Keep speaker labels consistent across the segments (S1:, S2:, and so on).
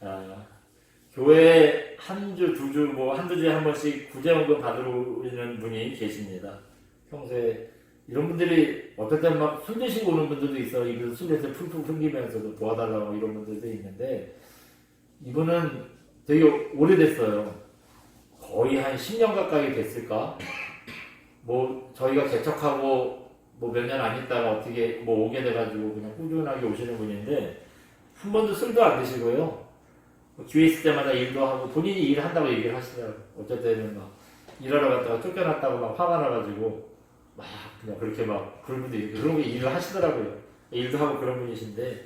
S1: 아, 교회에 한 주, 두 주, 뭐 한두 주에 한 번씩 구제원금 받으러 오시는 분이 계십니다. 평소에 이런 분들이 어떨 때는 막 술 드시고 오는 분들도 있어요. 입에서 술에서 풀풀 숨기면서도 도와달라고 이런 분들도 있는데, 이분은 되게 오래됐어요. 거의 한 10년 가까이 됐을까? 뭐 저희가 개척하고 뭐 몇 년 안 있다가 어떻게 뭐 오게 돼가지고 그냥 꾸준하게 오시는 분인데, 한 번도 술도 안 드시고요. 뭐 기회 있을 때마다 일도 하고 본인이 일한다고 얘기를 하시더라고요. 어쩔 때는 막 일하러 갔다가 쫓겨났다고 막 화가 나가지고 막 그냥 그렇게 막 그런 분들이 그런 거 일을 하시더라고요. 일도 하고 그런 분이신데,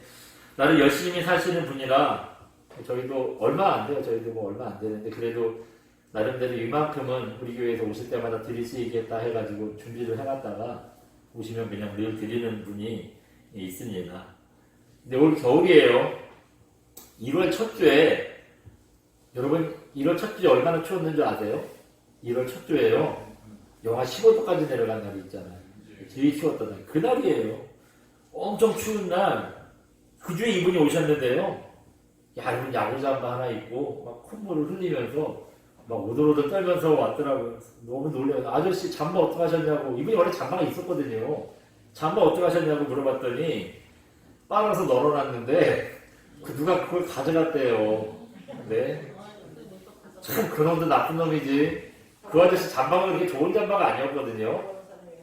S1: 나를 열심히 사시는 분이라 저희도 얼마 안 돼요. 저희도 뭐 얼마 안 되는데 그래도 나름대로 이만큼은 우리 교회에서 오실 때마다 드릴 수 있겠다 해가지고 준비를 해놨다가 오시면 그냥 늘 드리는 분이 있습니다. 근데 올 겨울이에요. 1월 첫 주에, 여러분 1월 첫 주에 얼마나 추웠는 줄 아세요? 1월 첫 주에요. 영하 15도까지 내려간 날이 있잖아요. 제일 추웠던 날. 그날이에요. 엄청 추운 날, 그 주에 이분이 오셨는데요. 얇은 야구 잠바 하나 입고 막 콧물을 흘리면서 막 오돌오돌 떨면서 왔더라고요. 너무 놀래요. 아저씨 잠바 어떻게 하셨냐고. 이분이 원래 잠바가 있었거든요. 잠바 어떻게 하셨냐고 물어봤더니 빨아서 널어놨는데 그 누가 그걸 가져갔대요. 네. 참 그놈도 나쁜 놈이지. 그 아저씨 잠바가 그렇게 좋은 잠바가 아니었거든요.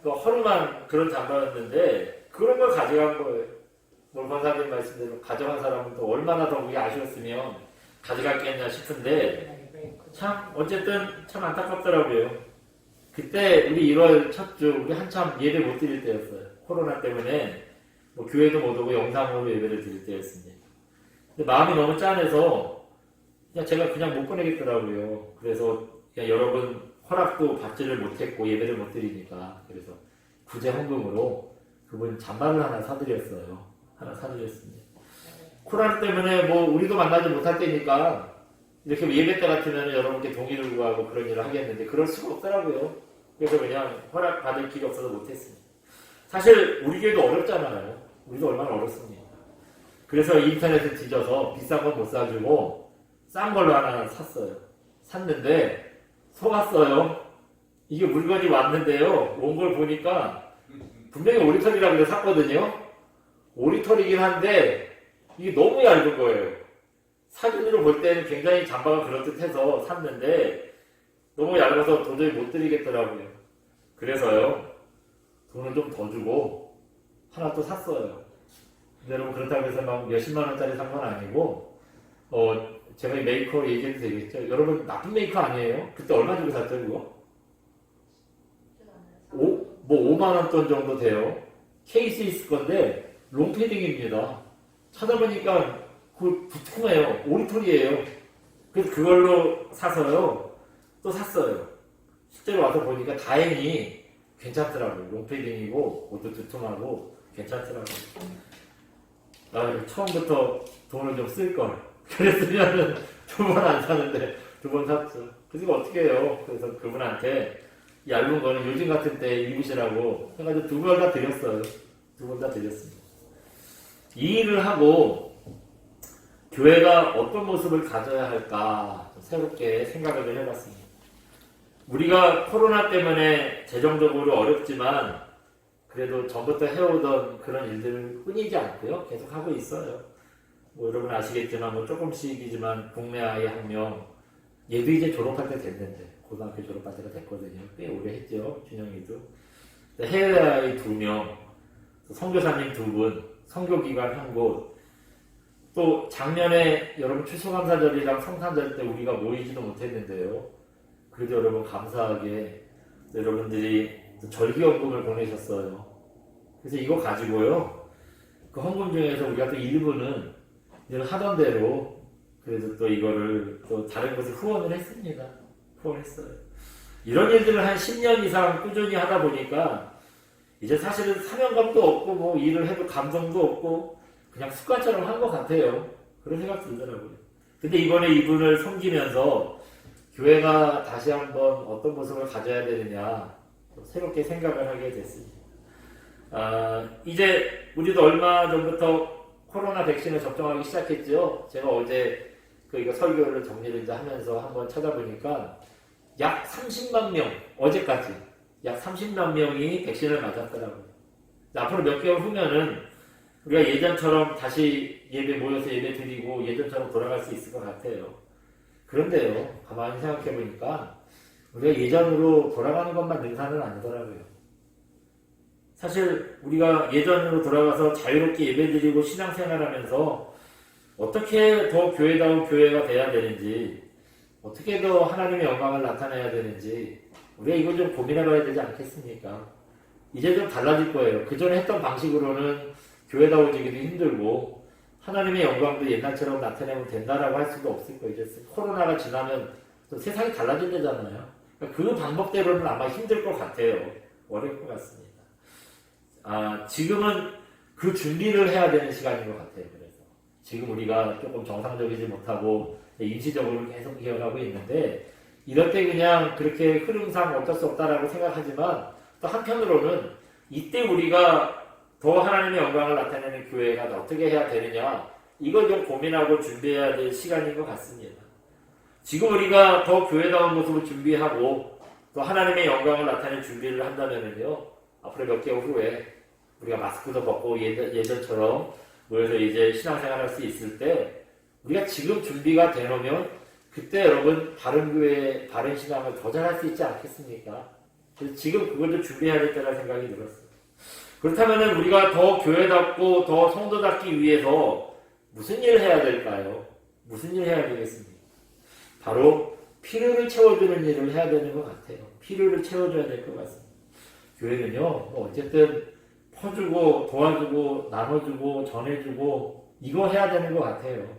S1: 그 허름한 그런 잠바였는데 그런 걸 가져간 거예요. 뭘 권사님 말씀대로 가져간 사람은 또 얼마나 더 그게 아쉬웠으면 가져갔겠냐 싶은데, 참 어쨌든 참 안타깝더라고요. 그때 우리 1월 첫 주 우리 한참 예배 못 드릴 때였어요. 코로나 때문에 뭐 교회도 못 오고 영상으로 예배를 드릴 때였습니다. 근데 마음이 너무 짠해서 그냥 제가 그냥 못 보내겠더라고요. 그래서 그냥 여러분 허락도 받지를 못했고 예배를 못 드리니까, 그래서 구제 헌금으로 그분 잠바를 하나 사드렸어요. 하나 사드렸습니다. 코로나 때문에 뭐 우리도 만나지 못할 때니까 이렇게 예배 때 같으면 여러분께 동의를 구하고 그런 일을 하겠는데 그럴 수가 없더라고요. 그래서 그냥 허락 받을 길이 없어서 못했습니다. 사실 우리 교회도 어렵잖아요. 우리도 얼마나 어렵습니까? 그래서 인터넷에 뒤져서 비싼 건 못 사주고 싼 걸로 하나 샀어요. 샀는데 속았어요. 이게 물건이 왔는데요. 온 걸 보니까 분명히 오리털이라고 해서 샀거든요. 오리털이긴 한데 이게 너무 얇은 거예요. 사진으로 볼 때는 굉장히 잠바가 그럴듯해서 샀는데 너무 얇아서 도저히 못 드리겠더라고요. 그래서요, 돈을 좀 더 주고 하나 또 샀어요. 근데 여러분 그렇다고 해서 막 몇십만 원짜리 산 건 아니고, 제가 이 메이커 얘기해도 되겠죠? 여러분 나쁜 메이커 아니에요? 그때 얼마 주고 샀죠 그거? 뭐 5만 원 돈 정도 돼요. 케이스 있을 건데 롱패딩입니다. 찾아보니까 그 두툼해요. 오리털이에요. 그래서 그걸로 사서요. 또 샀어요. 실제로 와서 보니까 다행히 괜찮더라고요. 롱패딩이고 옷도 두툼하고 괜찮더라고요. 나 처음부터 돈을 좀 쓸걸. 그랬으면 두 번 안 사는데 두 번 샀죠. 그래서 어떻게 해요? 그래서 그분한테 얇은 거는 요즘 같은 때 입으시라고 해가지고 두 번 다 드렸어요. 두 번 다 드렸습니다. 이 일을 하고 교회가 어떤 모습을 가져야 할까 새롭게 생각을 좀 해봤습니다. 우리가 코로나 때문에 재정적으로 어렵지만 그래도 전부터 해오던 그런 일들을 끊이지 않고요. 계속 하고 있어요. 뭐 여러분 아시겠지만 뭐 조금씩이지만 국내 아이 1명, 얘도 이제 졸업할 때 됐는데 고등학교 졸업할 때가 됐거든요. 꽤 오래 했죠. 준영이도. 해외 아이 2명, 선교사님 2분, 선교기관 1곳, 또 작년에 여러분 추수감사절이랑 성탄절 때 우리가 모이지도 못했는데요. 그래도 여러분 감사하게 여러분들이 절기헌금을 보내셨어요. 그래서 이거 가지고요, 그 헌금 중에서 우리가 또 일부는 늘 하던 대로 그래도 또 이거를 또 다른 곳에 후원을 했습니다. 후원했어요. 이런 일들을 한 10년 이상 꾸준히 하다 보니까 이제 사실은 사명감도 없고 뭐 일을 해도 감정도 없고 그냥 습관처럼 한 것 같아요. 그런 생각 들더라고요. 근데 이번에 이분을 섬기면서 교회가 다시 한번 어떤 모습을 가져야 되느냐 새롭게 생각을 하게 됐습니다. 이제 우리도 얼마 전부터 코로나 백신을 접종하기 시작했죠. 제가 어제 이거 설교를 정리를 이제 하면서 한번 찾아보니까 약 30만 명, 어제까지 약 30만 명이 백신을 맞았더라고요. 앞으로 몇 개월 후면은 우리가 예전처럼 다시 예배 모여서 예배 드리고 예전처럼 돌아갈 수 있을 것 같아요. 그런데요, 가만히 생각해 보니까 우리가 예전으로 돌아가는 것만 능사는 아니더라고요. 사실 우리가 예전으로 돌아가서 자유롭게 예배드리고 신앙생활하면서 어떻게 더 교회다운 교회가 돼야 되는지, 어떻게 더 하나님의 영광을 나타내야 되는지 우리가 이걸 좀 고민해봐야 되지 않겠습니까? 이제 좀 달라질 거예요. 그전에 했던 방식으로는 교회다워지기도 힘들고 하나님의 영광도 옛날처럼 나타내면 된다라고 할 수도 없을 거예요. 이제 코로나가 지나면 또 세상이 달라진다잖아요. 그 방법대로는 아마 힘들 것 같아요. 어려울 것 같습니다. 지금은 그 준비를 해야 되는 시간인 것 같아요. 그래서 지금 우리가 조금 정상적이지 못하고 임시적으로 계속 기어가고 있는데 이럴 때 그냥 그렇게 흐름상 어쩔 수 없다라고 생각하지만 또 한편으로는 이때 우리가 더 하나님의 영광을 나타내는 교회가 어떻게 해야 되느냐 이걸 좀 고민하고 준비해야 될 시간인 것 같습니다. 지금 우리가 더 교회다운 모습을 준비하고 또 하나님의 영광을 나타내는 준비를 한다면요 앞으로 몇 개월 후에 우리가 마스크도 벗고 예전처럼 모여서 이제 신앙생활 할 수 있을 때 우리가 지금 준비가 되놓으면 그때 여러분 바른 교회, 바른 신앙을 더 잘할 수 있지 않겠습니까? 그래서 지금 그걸 좀 준비해야 될 때라는 생각이 들었어요. 그렇다면 우리가 더 교회답고 더 성도답기 위해서 무슨 일을 해야 될까요? 무슨 일을 해야 되겠습니까? 바로 필요를 채워주는 일을 해야 되는 것 같아요. 필요를 채워줘야 될 것 같습니다. 교회는요, 어쨌든 퍼주고 도와주고 나눠주고 전해주고 이거 해야 되는 것 같아요.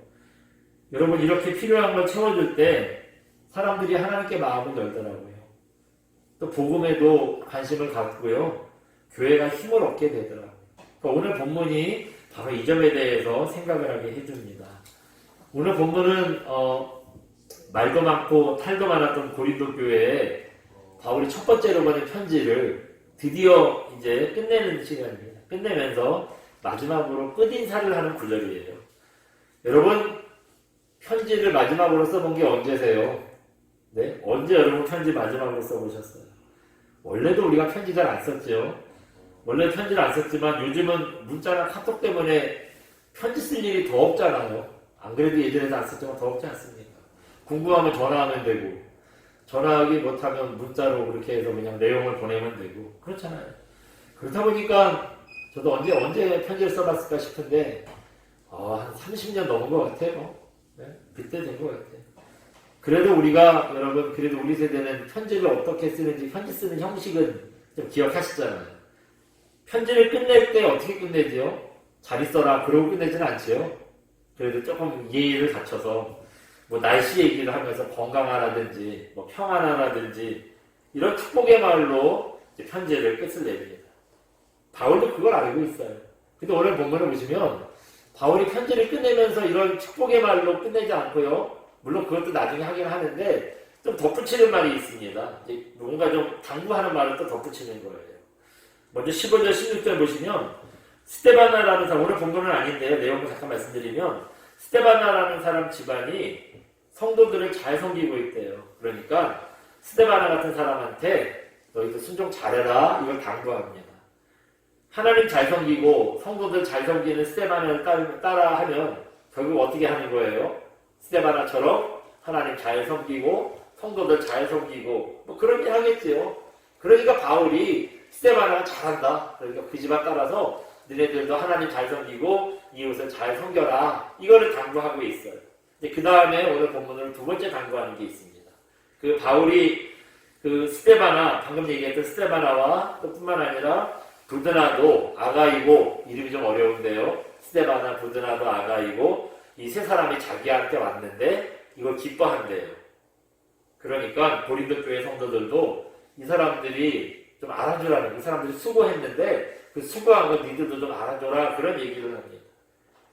S1: 여러분 이렇게 필요한 걸 채워줄 때 사람들이 하나님께 마음을 열더라고요. 또 복음에도 관심을 갖고요. 교회가 힘을 얻게 되더라고요. 그러니까 오늘 본문이 바로 이 점에 대해서 생각을 하게 해줍니다. 오늘 본문은 말도 많고 탈도 많았던 고린도 교회에 바울이 첫 번째로 보낸 편지를 드디어 이제 끝내는 시간입니다. 끝내면서 마지막으로 끝인사를 하는 구절이에요. 여러분 편지를 마지막으로 써본 게 언제세요? 네? 언제 여러분 편지 마지막으로 써보셨어요? 원래도 우리가 편지 잘 안 썼죠. 원래 편지를 안 썼지만 요즘은 문자나 카톡 때문에 편지 쓸 일이 더 없잖아요. 안 그래도 예전에도 안 썼지만 더 없지 않습니까? 궁금하면 전화하면 되고 전화하기 못하면 문자로 그렇게 해서 그냥 내용을 보내면 되고 그렇잖아요. 그렇다 보니까 저도 언제 편지를 써봤을까 싶은데 한 30년 넘은 것 같아요. 네? 그때 된 것 같아요. 그래도 우리가 여러분 그래도 우리 세대는 편지를 어떻게 쓰는지 편지 쓰는 형식은 좀 기억하시잖아요. 편지를 끝낼 때 어떻게 끝내지요? 잘 있어라 그러고 끝내지는 않지요. 그래도 조금 예의를 갖춰서 뭐 날씨 얘기를 하면서 건강하라든지 뭐 평안하라든지 이런 축복의 말로 이제 편지를 끝을 내립니다. 바울도 그걸 알고 있어요. 근데 오늘 본문을 보시면 바울이 편지를 끝내면서 이런 축복의 말로 끝내지 않고요. 물론 그것도 나중에 하긴 하는데 좀 덧붙이는 말이 있습니다. 이제 뭔가 좀 당부하는 말을 또 덧붙이는 거예요. 먼저 15절 16절 보시면 스데바나라는 사람, 오늘 본문은 아닌데요. 내용을 잠깐 말씀드리면 스데바나라는 사람 집안이 성도들을 잘 섬기고 있대요. 그러니까 스데바나 같은 사람한테 너희도 순종 잘해라 이걸 당부합니다. 하나님 잘 섬기고 성도들 잘 섬기는 스데바나를 따라하면 결국 어떻게 하는 거예요? 스데바나처럼 하나님 잘 섬기고 성도들 잘 섬기고 뭐 그런 일 하겠지요. 그러니까 바울이 스데바나가 잘한다. 그러니까 그 집안 따라서 너네들도 하나님 잘 섬기고 이웃을 잘 섬겨라. 이거를 당부하고 있어요. 그 다음에 오늘 본문으로 두 번째 당부하는 게 있습니다. 그 바울이 그 스데바나, 방금 얘기했던 스데바나와 또 뿐만 아니라 부드나도, 아가이고, 이름이 좀 어려운데요. 스데바나, 부드나도, 아가이고, 이 세 사람이 자기한테 왔는데 이걸 기뻐한대요. 그러니까 고린도 교회 성도들도 이 사람들이 좀 알아주라는, 이 사람들이 수고했는데 그 수고한 거 니들도 좀 알아줘라 그런 얘기를 합니다.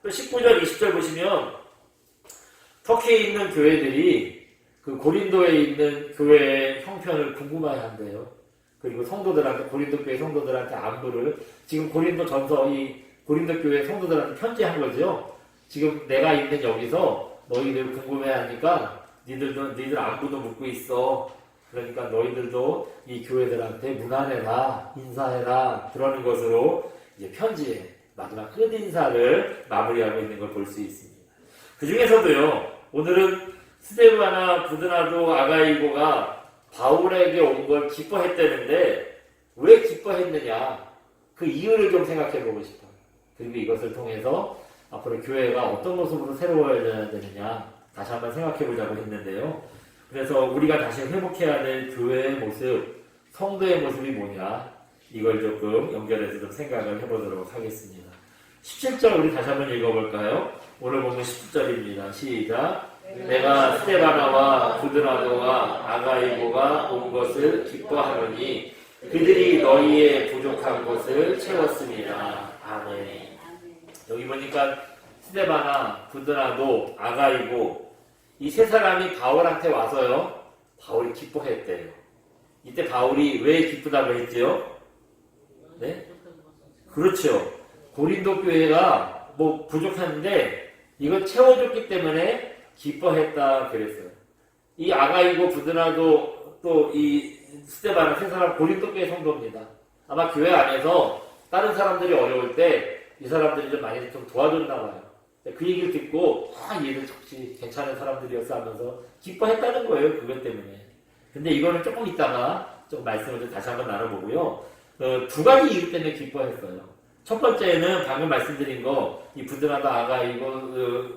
S1: 또 19절, 20절 보시면 터키에 있는 교회들이 그 고린도에 있는 교회의 형편을 궁금해 한대요. 그리고 성도들한테, 고린도 교회 성도들한테 안부를, 지금 고린도 전서, 이 고린도 교회 성도들한테 편지한 거죠. 지금 내가 있는 여기서 너희들 궁금해하니까 니들 안부도 묻고 있어. 그러니까 너희들도 이 교회들한테 문안해라, 인사해라, 그러는 것으로 이제 편지에 마지막 끝인사를 마무리하고 있는 걸 볼 수 있습니다. 그 중에서도요, 오늘은 스데바나, 부드나도, 아가이고가 바울에게 온 걸 기뻐했다는데 왜 기뻐했느냐? 그 이유를 좀 생각해 보고 싶어요. 그리고 이것을 통해서 앞으로 교회가 어떤 모습으로 새로워져야 되느냐 다시 한번 생각해 보자고 했는데요. 그래서 우리가 다시 회복해야 될 교회의 모습, 성도의 모습이 뭐냐, 이걸 조금 연결해서 좀 생각을 해보도록 하겠습니다. 17절 우리 다시 한번 읽어볼까요? 오늘 보면 17절입니다. 시작. 내가 스데바나와 부드나도와 아가이고가 온 것을 기뻐하노니 그들이 너희의 부족한 것을 채웠습니다. 아멘. 여기 보니까 스데바나, 부드나도, 아가이고 이 세 사람이 바울한테 와서요, 바울이 기뻐했대요. 이때 바울이 왜 기쁘다고 했지요? 네? 그렇죠. 고린도 교회가 뭐 부족한데 이걸 채워줬기 때문에 기뻐했다 그랬어요. 이 아가이고, 부드나도, 또 이 스데바나 세 사람 고린도 교회 성도입니다. 아마 교회 안에서 다른 사람들이 어려울 때 이 사람들이 좀 많이 좀 도와줬나 봐요. 그 얘기를 듣고 얘들 혹시 괜찮은 사람들이었어 하면서 기뻐했다는 거예요. 그것 때문에. 근데 이거는 조금 있다가 좀 말씀을 좀 다시 한번 나눠보고요. 두 가지 이유 때문에 기뻐했어요. 첫 번째는 방금 말씀드린 거, 이 부드나도 아가이고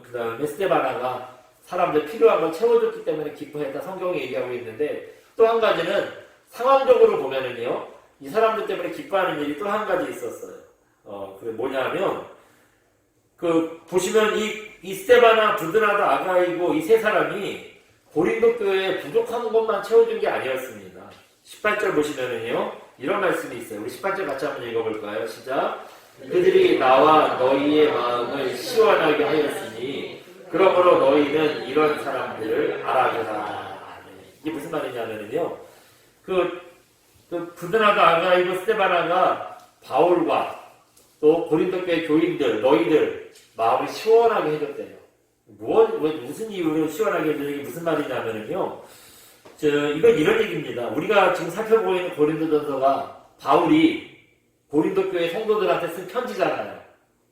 S1: 그 다음에 스데바나가 사람들 필요한 걸 채워줬기 때문에 기뻐했다, 성경이 얘기하고 있는데, 또 한 가지는 상황적으로 보면은요, 이 사람들 때문에 기뻐하는 일이 또 한 가지 있었어요. 그게 뭐냐면, 보시면 이 스데바나, 부드나도, 아가이고 이 세 사람이 고린도 교회에 부족한 것만 채워준 게 아니었습니다. 18절 보시면은요, 이런 말씀이 있어요. 우리 18절 같이 한번 읽어볼까요? 시작. 그들이 나와 너희의 마음을 시원하게 하였으니 그러므로 너희는 이런 사람들을 알아주라. 이게 무슨 말이냐면요, 부드나도, 아가이고, 스데바나가 바울과 또 고린도 교회 교인들, 너희들 마음을 시원하게 해줬대요. 무슨 이유로 시원하게 해주는 게 무슨 말이냐면요, 이건 이런 얘기입니다. 우리가 지금 살펴보고 있는 고린도전서가 바울이 고린도 교회 성도들한테 쓴 편지잖아요.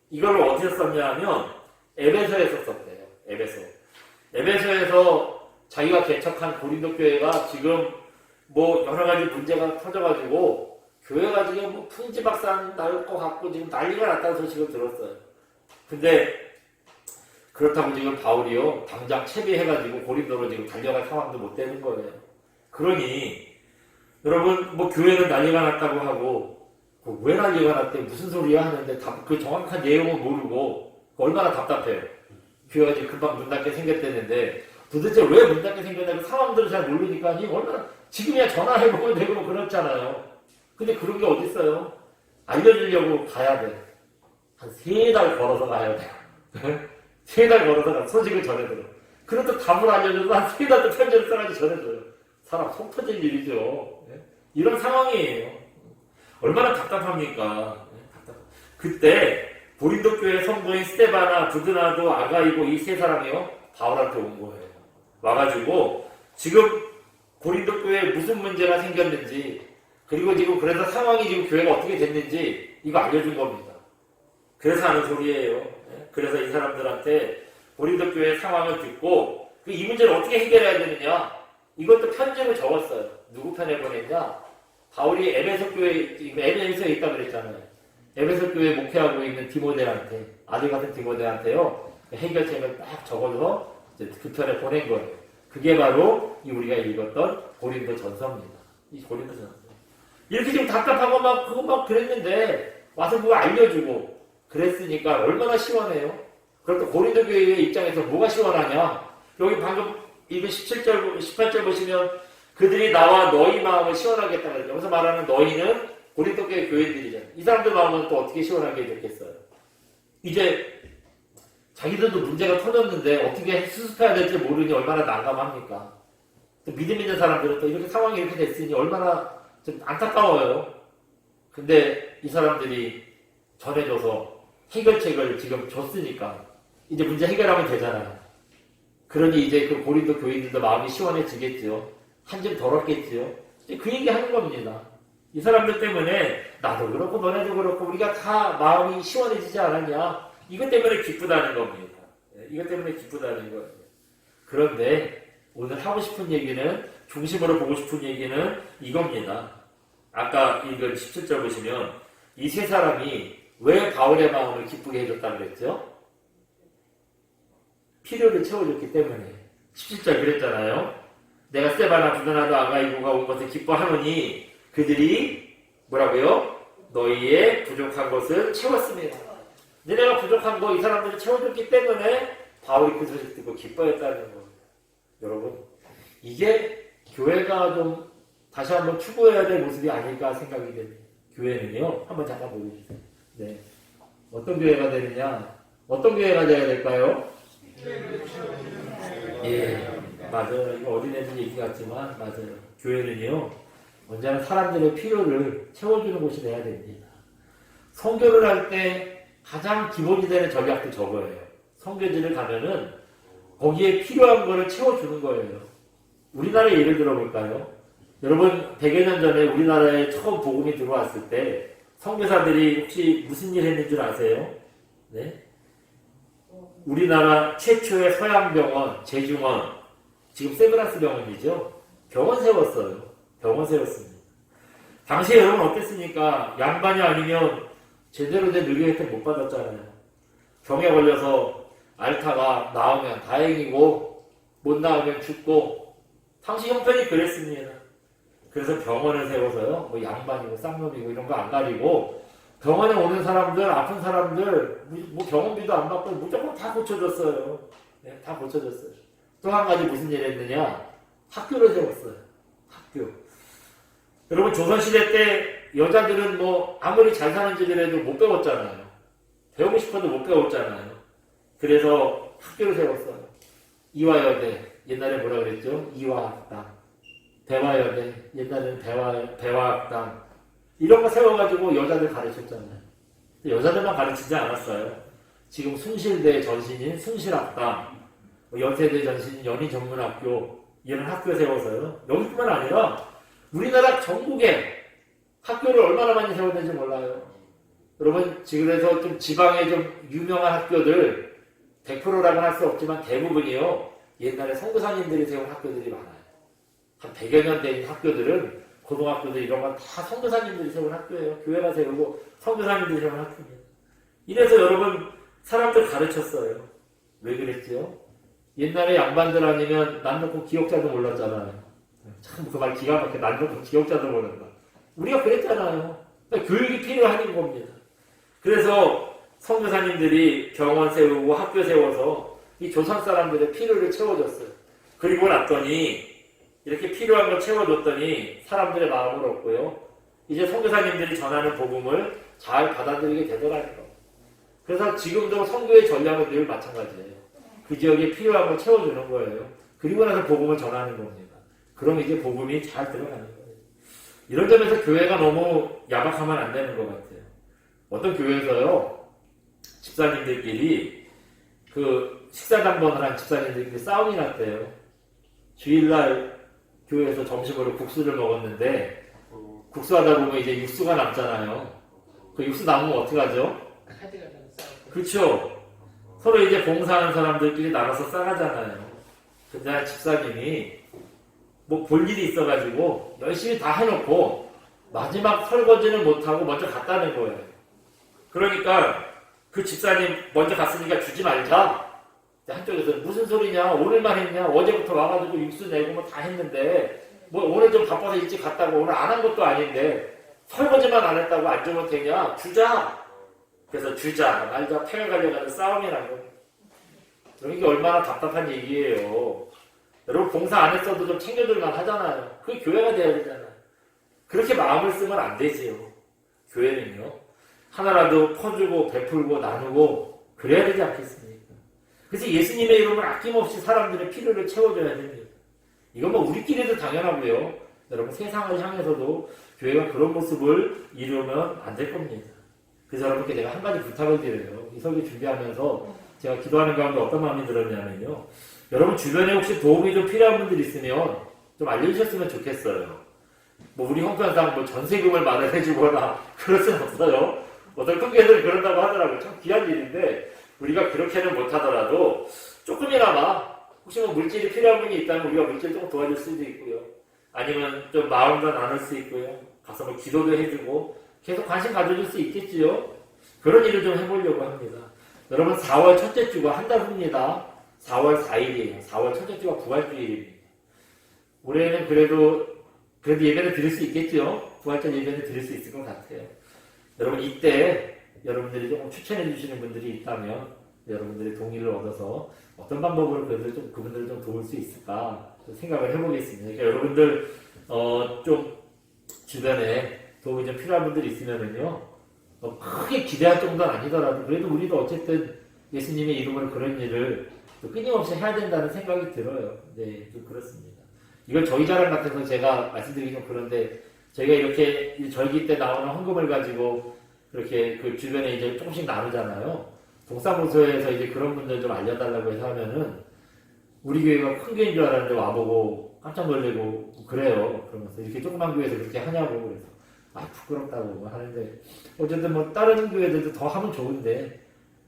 S1: 이걸 어디서 썼냐 하면 에베소에서 썼대요. 에베소에서 자기가 개척한 고린도 교회가 지금 뭐 여러 가지 문제가 터져가지고 교회가 지금 뭐 풍지박산 날 것 같고 지금 난리가 났다는 소식을 들었어요. 근데 그렇다고 지금 바울이요, 당장 채비해가지고 고린도로 지금 달려갈 상황도 못 되는 거예요. 그러니 여러분, 뭐 교회는 난리가 났다고 하고 왜 난리가 났대, 무슨 소리야 하는데 그 정확한 내용은 모르고 얼마나 답답해요. 교회가 지금 금방 문 닫게 생겼다는데 도대체 왜 문 닫게 생겼냐고 상황들을 잘 모르니까 얼마나, 지금이야 전화해보면 되고 뭐 그렇잖아요. 근데 그런 게 어딨어요? 알려주려고 가야 돼. 한 3달 걸어서 가야 돼. 3달 걸어서 소식을 전해줘요. 그래도 답을 알려줘도 한 3달 또 편지를 써가지고 전해줘요. 사람 속 터질 일이죠. 이런 상황이에요. 얼마나 답답합니까? 그때 고린도 교회 성도인 스데바나, 부드나도, 아가이고 이 세 사람이요, 바울한테 온 거예요. 와가지고 지금 고린도 교회에 무슨 문제가 생겼는지, 그리고 지금 그래서 상황이 지금 교회가 어떻게 됐는지 이거 알려준 겁니다. 그래서 하는 소리예요. 그래서 이 사람들한테 고린도 교회의 상황을 듣고 이 문제를 어떻게 해결해야 되느냐, 이것도 편지로 적었어요. 누구 편에 보냈냐? 바울이 에베소 에베소에 있다 그랬잖아요. 에베소 교회에 목회하고 있는 디모데한테, 아들 같은 디모데한테요, 해결책을 딱 적어서 이제 그 편에 보낸 거예요. 그게 바로 우리가 읽었던 고린도 전서입니다. 이 고린도 전서. 이렇게 좀 답답하고 그거 막 그랬는데 와서 그거 알려주고 그랬으니까 얼마나 시원해요. 그렇다고 고린도 교회의 입장에서 뭐가 시원하냐? 여기 방금 읽은 17절, 18절 보시면 그들이 나와 너희 마음을 시원하게 했다고 그랬죠. 여기서 말하는 너희는 고린도 교회 교인들이잖아요. 이 사람들 마음은 또 어떻게 시원하게 해줬겠어요? 이제 자기들도 문제가 터졌는데 어떻게 수습해야 될지 모르니 얼마나 난감합니까? 또 믿음 있는 사람들은 또 이렇게 상황이 이렇게 됐으니 얼마나 좀 안타까워요. 근데 이 사람들이 전해줘서 해결책을 지금 줬으니까 이제 문제 해결하면 되잖아요. 그러니 이제 그 고린도 교인들도 마음이 시원해지겠죠. 한 점 덜었겠죠. 그 얘기 하는 겁니다. 이 사람들 때문에 나도 그렇고 너네도 그렇고 우리가 다 마음이 시원해지지 않았냐. 이것 때문에 기쁘다는 겁니다. 이것 때문에 기쁘다는 거예요. 그런데 오늘 하고 싶은 얘기는, 중심으로 보고 싶은 얘기는 이겁니다. 아까 읽은 17절 보시면 이 세 사람이 왜 바울의 마음을 기쁘게 해줬다고 그랬죠? 필요를 채워줬기 때문에. 17절 그랬잖아요. 내가 스데바나 두다나도 아가이고가 온 것을 기뻐하노니 그들이 뭐라고요? 너희의 부족한 것을 채웠습니다. 너네가 부족한 거 이 사람들이 채워줬기 때문에 바울이 그 소식 듣고 기뻐했다는 거예요. 여러분, 이게 교회가 좀 다시 한번 추구해야 될 모습이 아닐까 생각이 됩니다. 교회는요, 한번 잠깐 보여주세요. 네. 어떤 교회가 되느냐? 어떤 교회가 돼야 될까요? 예, 맞아요. 이거 어린애들 얘기 같지만, 맞아요. 교회는요, 언제나 사람들의 필요를 채워주는 곳이 돼야 됩니다. 선교를 할 때 가장 기본이 되는 전략도 저거예요. 선교지를 가면은 거기에 필요한 거를 채워주는 거예요. 우리나라에 예를 들어볼까요? 여러분, 100여 년 전에 우리나라에 처음 복음이 들어왔을 때 선교사들이 혹시 무슨 일 했는 줄 아세요? 네? 우리나라 최초의 서양병원, 제중원, 지금 세브란스 병원이죠? 병원 세웠어요. 병원 세웠습니다. 당시에 여러분 어땠습니까? 양반이 아니면 제대로 된 의료 혜택 못 받았잖아요. 병에 걸려서 앓다가 나오면 다행이고 못 나오면 죽고, 당시 형편이 그랬습니다. 그래서 병원을 세워서요, 뭐 양반이고 쌍놈이고 이런 거 안 가리고 병원에 오는 사람들, 아픈 사람들 뭐 병원비도 안 받고 무조건 다 고쳐줬어요. 네, 다 고쳐줬어요. 또 한 가지 무슨 일 했느냐? 학교를 세웠어요. 학교. 여러분, 조선시대 때 여자들은 뭐 아무리 잘 사는 집이라도 못 배웠잖아요. 배우고 싶어도 못 배웠잖아요. 그래서 학교를 세웠어요. 이화여대, 옛날에 뭐라 그랬죠? 이화학당. 대화여대, 옛날에는 대화학당. 이런 거 세워가지고 여자들 가르쳤잖아요. 여자들만 가르치지 않았어요. 지금 숭실대 전신인 숭실학당, 연세대 전신인 연희전문학교, 이런 학교 세워서요. 여기뿐만 아니라 우리나라 전국에 학교를 얼마나 많이 세웠는지 몰라요. 여러분, 그래서 좀 지방에 좀 유명한 학교들 100%라고는 할 수 없지만 대부분이요, 옛날에 선교사님들이 세운 학교들이 많아요. 한 100여 년 된 학교들은, 고등학교들 이런 건 다 선교사님들이 세운 학교예요. 교회가 세우고 선교사님들이 세운 학교입니다. 이래서 여러분, 사람들 가르쳤어요. 왜 그랬죠? 옛날에 양반들 아니면 난 놓고 기억자도 몰랐잖아요. 참 그 말 기가 막혀. 난 놓고 기억자도 모른다. 우리가 그랬잖아요. 그러니까 교육이 필요한 겁니다. 그래서 선교사님들이 병원 세우고 학교 세워서 이 조선 사람들의 필요를 채워줬어요. 그리고 났더니 이렇게 필요한 걸 채워줬더니 사람들의 마음을 얻고요. 이제 선교사님들이 전하는 복음을 잘 받아들이게 되더라고요. 그래서 지금도 선교의 전략은 늘 마찬가지예요. 그 지역에 필요한 걸 채워주는 거예요. 그리고 나서 복음을 전하는 겁니다. 그럼 이제 복음이 잘 들어가는 거예요. 이런 점에서 교회가 너무 야박하면 안 되는 것 같아요. 어떤 교회에서요, 집사님들끼리 그 식사당번을 한 집사님들끼리 싸움이 났대요. 주일날 교회에서 점심으로 국수를 먹었는데, 국수하다 보면 이제 육수가 남잖아요. 그 육수 남으면 어떡하죠? 그렇죠. 서로 이제 봉사하는 사람들끼리 나눠서 싸가잖아요. 근데 한 집사님이 뭐 볼 일이 있어가지고 열심히 다 해놓고 마지막 설거지는 못하고 먼저 갔다는 거예요. 그러니까 그 집사님 먼저 갔으니까 주지 말자. 한쪽에서 무슨 소리냐, 오늘만 했냐, 어제부터 와가지고 육수 내고 뭐 다 했는데 뭐 오늘 좀 바빠서 일찍 갔다고 오늘 안 한 것도 아닌데 설거지만 안 했다고 안 주면 되냐, 주자. 그래서 주자 말자 팽을 가려가는 싸움이 난 거예요. 이게 얼마나 답답한 얘기예요. 여러분, 봉사 안 했어도 좀 챙겨줄만 하잖아요. 그게 교회가 돼야 되잖아요. 그렇게 마음을 쓰면 안 되지요. 교회는요, 하나라도 퍼주고 베풀고 나누고 그래야 되지 않겠습니까? 그래서 예수님의 이름을 아낌없이 사람들의 필요를 채워줘야 됩니다. 이건 뭐 우리끼리도 당연하고요. 여러분, 세상을 향해서도 교회가 그런 모습을 이루면 안 될 겁니다. 그래서 여러분께 제가 한 가지 부탁을 드려요. 이 설교 준비하면서 제가 기도하는 가운데 어떤 마음이 들었냐면요, 여러분 주변에 혹시 도움이 좀 필요한 분들 있으면 좀 알려주셨으면 좋겠어요. 뭐 우리 형편상 뭐 전세금을 마련해주거나 그럴 수는 없어요. 어떤 통계들은 그런다고 하더라고요. 참 귀한 일인데 우리가 그렇게는 못하더라도 조금이나마 혹시 뭐 물질이 필요한 분이 있다면 우리가 물질 조금 도와줄 수도 있고요. 아니면 좀 마음도 나눌 수 있고요. 가서 뭐 기도도 해주고 계속 관심 가져줄 수 있겠지요. 그런 일을 좀 해보려고 합니다. 여러분 4월 첫째 주가 한 달 후입니다. 4월 4일이에요. 4월 첫째 주가 부활주일입니다. 올해는 그래도 예배를 드릴 수 있겠죠. 부활절 예배를 드릴 수 있을 것 같아요. 여러분 이때 여러분들이 조금 추천해 주시는 분들이 있다면 여러분들의 동의를 얻어서 어떤 방법으로 그분들을 좀 도울 수 있을까 생각을 해보겠습니다. 그러니까 여러분들 좀 주변에 도움이 좀 필요한 분들이 있으면은요 크게 기대할 정도는 아니더라도 그래도 우리도 어쨌든 예수님의 이름으로 그런 일을 또 끊임없이 해야 된다는 생각이 들어요. 네, 좀 그렇습니다. 이건 저희 자랑 같아서 제가 말씀드리기 좀 그런데 저희가 이렇게 절기 때 나오는 헌금을 가지고 그렇게 그 주변에 이제 조금씩 나누잖아요. 동사무소에서 이제 그런 분들 좀 알려달라고 해서 하면은 우리 교회가 큰 교회인 줄 알았는데 와보고 깜짝 놀래고 그래요. 그러면서 이렇게 조그만 교회에서 그렇게 하냐고 그래서 부끄럽다고 하는데 어쨌든 뭐 다른 교회들도 더 하면 좋은데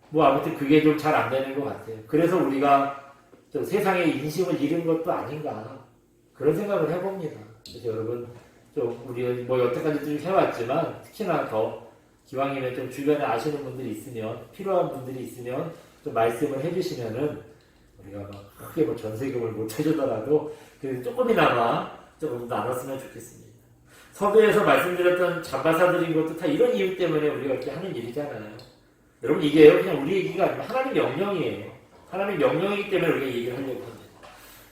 S1: 뭐 아무튼 그게 좀 잘 안 되는 것 같아요. 그래서 우리가 좀 세상의 인심을 잃은 것도 아닌가 그런 생각을 해봅니다. 그래서 여러분 좀 우리 뭐 여태까지 쭉 해왔지만 특히나 더 기왕이면 좀 주변에 아시는 분들이 있으면 필요한 분들이 있으면 좀 말씀을 해주시면은 우리가 막 크게 뭐 전세금을 못 해주더라도 그래도 조금이나마 조금 나눴으면 좋겠습니다. 서두에서 말씀드렸던 잠바사들인 것도 다 이런 이유 때문에 우리가 이렇게 하는 일이잖아요. 여러분 이게요 그냥 우리 얘기가 아니라 하나님 명령이에요. 하나님 명령이기 때문에 우리가 얘기를 하려고 합니다.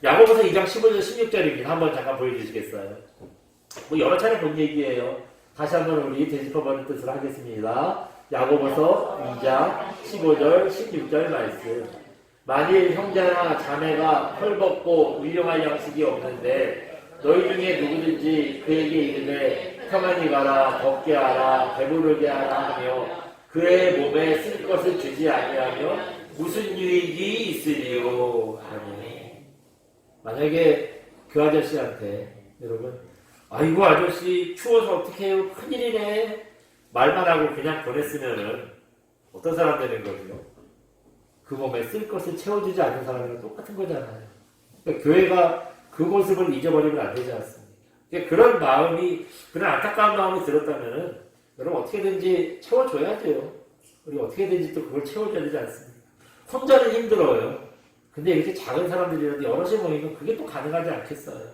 S1: 야고보서 2장 15절 16절입니다. 한번 잠깐 보여주시겠어요? 뭐 여러 차례 본 얘기예요. 다시 한번 우리 되짚어보는 뜻으로 하겠습니다. 야고보서 2장 15절 16절 말씀. 만일 형제나 자매가 헐벗고 울용할 양식이 없는데 너희 중에 누구든지 그에게 이르되 평안히 가라 걷게 하라 배부르게 하라 하며 그의 몸에 쓸 것을 주지 아니하며 무슨 유익이 있으리요. 아멘. 만약에 그 아저씨한테 여러분 아이고 아저씨 추워서 어떻게 해요 큰일이네 말만 하고 그냥 보냈으면은 어떤 사람 되는 거죠? 그 몸에 쓸 것을 채워주지 않는 사람이랑 똑같은 거잖아요. 그러니까 교회가 그 모습을 잊어버리면 안 되지 않습니까? 그러니까 그런 마음이, 그런 안타까운 마음이 들었다면은, 여러분 어떻게든지 채워줘야 돼요. 우리 어떻게든지 또 그걸 채워줘야 되지 않습니까? 혼자는 힘들어요. 근데 이렇게 작은 사람들이라도 여럿이 모이면 그게 또 가능하지 않겠어요.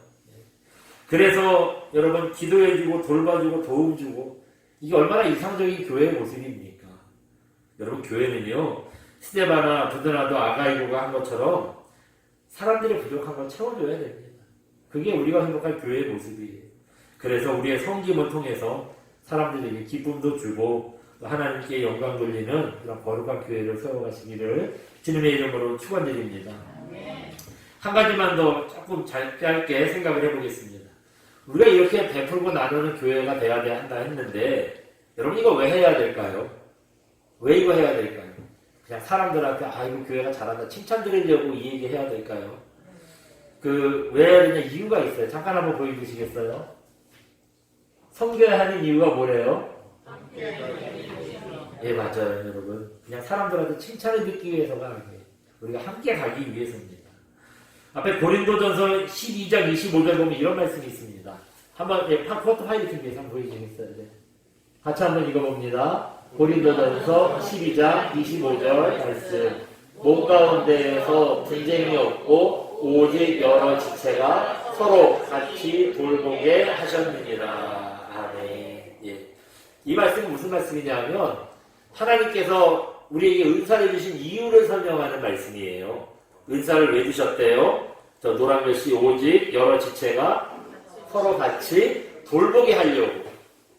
S1: 그래서 여러분 기도해주고 돌봐주고 도움주고, 이게 얼마나 이상적인 교회의 모습입니까? 여러분 교회는요, 스데바나 부드나도 아가이고가 한 것처럼 사람들의 부족한 걸 채워줘야 됩니다. 그게 우리가 행복할 교회의 모습이에요. 그래서 우리의 섬김을 통해서 사람들에게 기쁨도 주고 하나님께 영광 돌리는 그런 거룩한 교회를 세워가시기를 주님의 이름으로 축원드립니다. 한 가지만 더 조금 짧게 생각을 해보겠습니다. 우리가 이렇게 베풀고 나누는 교회가 돼야 한다 했는데 여러분 이거 왜 해야 될까요? 왜 이거 해야 될까요? 그냥 사람들한테 아이고 교회가 잘한다 칭찬 드리려고 이 얘기 해야 될까요? 왜 해야 되냐 이유가 있어요. 잠깐 한번 보여주시겠어요? 섬겨야 하는 이유가 뭐래요? 예 맞아요 여러분. 그냥 사람들한테 칭찬을 듣기 위해서가 아니에요. 우리가 함께 가기 위해서입니다. 앞에 고린도전서 12장 25절 보면 이런 말씀이 있습니다. 한번 포토 파일을 위해서 한번 보여주시겠어요? 네. 같이 한번 읽어봅니다. 고린도전서 12장 25절 말씀. 몸 가운데에서 분쟁이 없고 오직 여러 지체가 서로 같이 돌보게 하셨느니라. 아멘. 예. 이 말씀은 무슨 말씀이냐면 하나님께서 우리에게 은사를 주신 이유를 설명하는 말씀이에요. 은사를 왜 주셨대요? 저 노란 글씨 오직 여러 지체가 서로 같이 돌보게 하려고.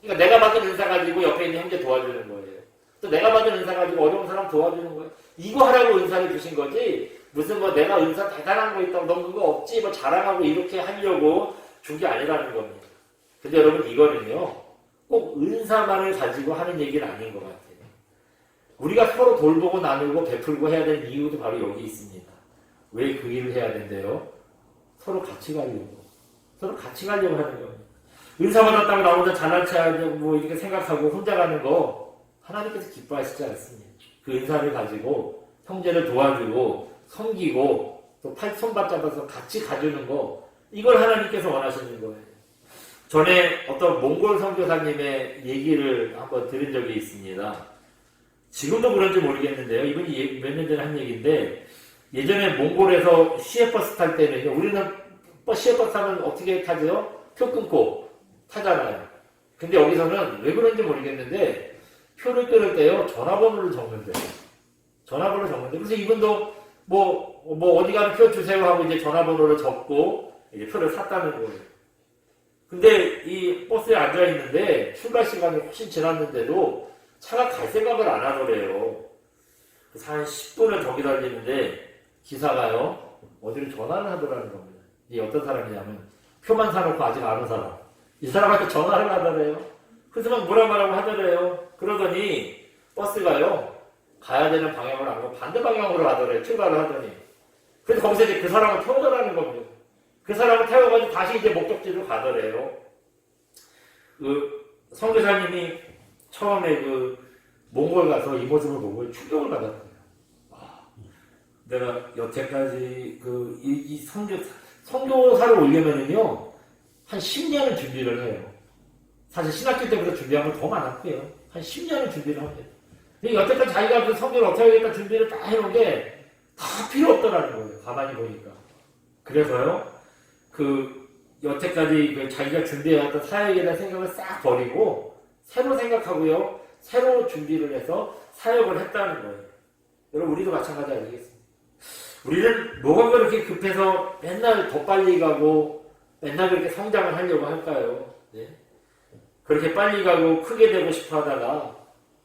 S1: 그러니까 내가 받은 은사 가지고 옆에 있는 형제 도와주는 거예요. 또 내가 받은 은사 가지고 어려운 사람 도와주는 거예요. 이거 하라고 은사를 주신 거지 무슨 뭐 내가 은사 대단한 거 있다고 넌 그거 없지 뭐 자랑하고 이렇게 하려고 준 게 아니라는 겁니다. 근데 여러분 이거는요 꼭 은사만을 가지고 하는 얘기는 아닌 것 같아요. 우리가 서로 돌보고 나누고 베풀고 해야 되는 이유도 바로 여기 있습니다. 왜 그 일을 해야 된대요? 서로 같이 가려고. 서로 같이 가려고 하는 겁니다. 은사 받았다고 나 혼자 잘난 체하고 뭐 이렇게 생각하고 혼자 가는 거 하나님께서 기뻐하시지 않습니다. 그 은사를 가지고 형제를 도와주고 섬기고 또 손 받잡아서 같이 가주는 거 이걸 하나님께서 원하시는 거예요. 전에 어떤 몽골 선교사님의 얘기를 한번 들은 적이 있습니다. 지금도 그런지 모르겠는데요. 이분이 몇 년 전에 한 얘기인데 예전에 몽골에서 시외버스 탈 때는 우리는 시외버스 타면 어떻게 타죠? 표 끊고 타잖아요. 근데 여기서는 왜 그런지 모르겠는데 표를 끊을 때요 전화번호를 적는데요. 전화번호를 적는데 그래서 이분도 뭐 어디 가는 표 주세요 하고 이제 전화번호를 적고 이제 표를 샀다는 거예요. 근데 이 버스에 앉아 있는데 출발 시간이 훨씬 지났는데도 차가 갈 생각을 안 하더래요. 그래서 한 10분을 더 기다리는데 기사가요 어디를 전화를 하더라는 겁니다. 이 어떤 사람이냐면 표만 사놓고 아직 안 온 사람. 이 사람한테 전화를 하더래요. 그래서 막 뭐라 말하고 하더래요. 그러더니 버스가요 가야 되는 방향으로 안 가고 반대 방향으로 가더래요. 출발을 하더니. 그래서 거기서 이제 그 사람을 태우더라는 겁니다. 그 사람을 태워가지고 다시 이제 목적지로 가더래요. 그 선교사님이 처음에 그 몽골 가서 이 모습을 보고 충격을 받았거든요. 내가 여태까지 이 선교사를 오려면은요 한 10년을 준비를 해요. 사실 신학교 때부터 준비한 건 더 많았고요. 한 10년을 준비를 합니다. 근데 여태까지 자기가 그 선교를 어떻게 하겠다 준비를 다 해놓은 게 다 필요 없더라는 거예요. 가만히 보니까. 그래서요, 여태까지 자기가 준비해왔던 사역에 대한 생각을 싹 버리고, 새로 생각하고요, 새로 준비를 해서 사역을 했다는 거예요. 여러분, 우리도 마찬가지 아니겠습니까? 우리는 뭐가 그렇게 급해서 맨날 더 빨리 가고, 맨날 그렇게 성장을 하려고 할까요? 네? 그렇게 빨리 가고 크게 되고 싶어 하다가,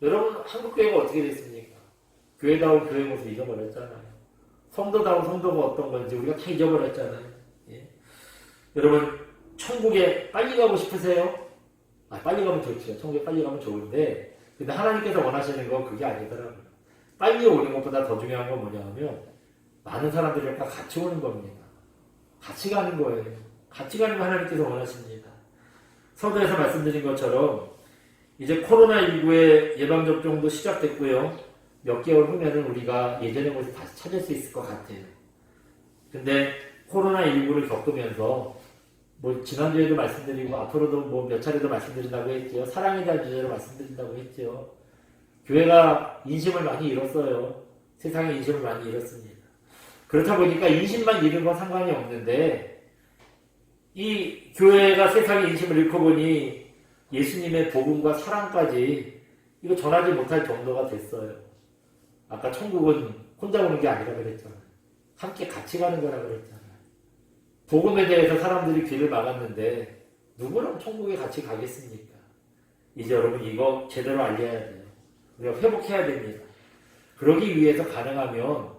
S1: 여러분, 한국교회가 어떻게 됐습니까? 교회다운 교회 모습 잊어버렸잖아요. 성도다운 성도가 어떤 건지 우리가 다 잊어버렸잖아요. 예? 여러분, 천국에 빨리 가고 싶으세요? 빨리 가면 좋죠. 천국에 빨리 가면 좋은데, 근데 하나님께서 원하시는 건 그게 아니더라고요. 빨리 오는 것보다 더 중요한 건 뭐냐 하면, 많은 사람들과 같이 오는 겁니다. 같이 가는 거예요. 같이 가는 거 하나님께서 원하십니다. 서두에서 말씀드린 것처럼, 이제 코로나19의 예방접종도 시작됐고요. 몇 개월 후면은 우리가 예전의 모습 다시 찾을 수 있을 것 같아요. 근데 코로나19를 겪으면서 지난주에도 말씀드리고 앞으로도 몇 차례도 말씀드린다고 했죠. 사랑에 대한 주제로 말씀드린다고 했죠. 교회가 인심을 많이 잃었어요. 세상에 인심을 많이 잃었습니다. 그렇다 보니까 인심만 잃은 건 상관이 없는데 이 교회가 세상에 인심을 잃고 보니 예수님의 복음과 사랑까지 이거 전하지 못할 정도가 됐어요. 아까 천국은 혼자 오는 게 아니라 그랬잖아요. 함께 같이 가는 거라 그랬잖아요. 복음에 대해서 사람들이 귀를 막았는데 누구랑 천국에 같이 가겠습니까? 이제 여러분 이거 제대로 알려야 돼요. 우리가 회복해야 됩니다. 그러기 위해서 가능하면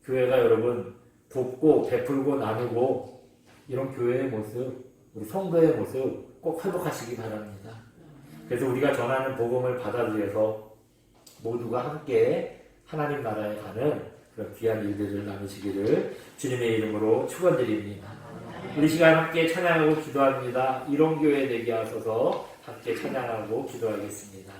S1: 교회가 여러분 돕고 베풀고 나누고 이런 교회의 모습, 우리 성도의 모습 꼭 회복하시기 바랍니다. 그래서 우리가 전하는 복음을 받아들여서 모두가 함께 하나님 나라에 가는 그런 귀한 일들을 나누시기를 주님의 이름으로 축원드립니다. 우리 시간 함께 찬양하고 기도합니다. 이런 교회 되게 하소서 함께 찬양하고 기도하겠습니다.